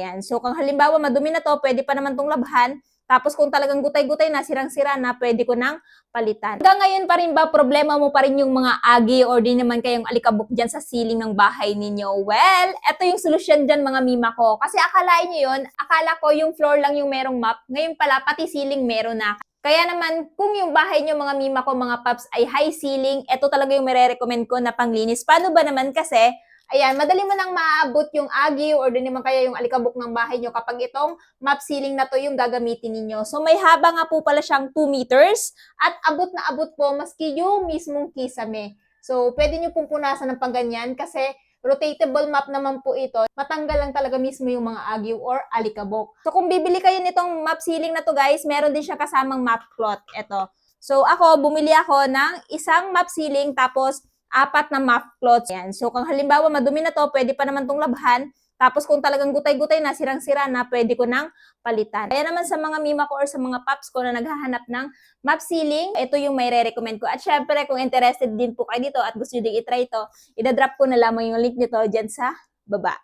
Ayan. So, kung halimbawa madumi na to, pwede pa naman tong labhan. Tapos kung talagang gutay-gutay na, sirang-sira na, pwede ko nang palitan. Hanggang ngayon pa rin ba, problema mo pa rin yung mga agi or di naman kayong alikabok dyan sa ceiling ng bahay ninyo? Well, eto yung solusyon dyan mga mima ko. Kasi akalain nyo yun, akala ko yung floor lang yung merong map. Ngayon pala, pati ceiling meron na. Kaya naman, kung yung bahay nyo mga mima ko, mga paps, ay high ceiling, eto talaga yung mere-recommend ko na panglinis. Paano ba naman kasi? Ayan, madali mo nang maaabot yung agyo or din naman kaya yung alikabok ng bahay nyo kapag itong map ceiling na to yung gagamitin ninyo. So may haba nga po pala siyang 2 meters at abot na abot po maski yung mismong kisame. So pwede nyo pong punasan ng pangganyan kasi rotatable map naman po ito. Matanggal lang talaga mismo yung mga agyo or alikabok. So kung bibili kayo nitong map ceiling na to guys, meron din siya kasamang map cloth. Ito. So ako, bumili ako ng isang map ceiling tapos 4 na mop cloths. Yan. So, kung halimbawa madumi na to, pwede pa naman tong labhan. Tapos, kung talagang gutay-gutay na, sirang-sira na, pwede ko nang palitan. Kaya naman sa mga mima ko or sa mga paps ko na naghahanap ng map ceiling, ito yung may re-recommend ko. At syempre, kung interested din po kayo dito at gusto nyo din itry ito, idadrop ko na lamang yung link nito dyan sa baba.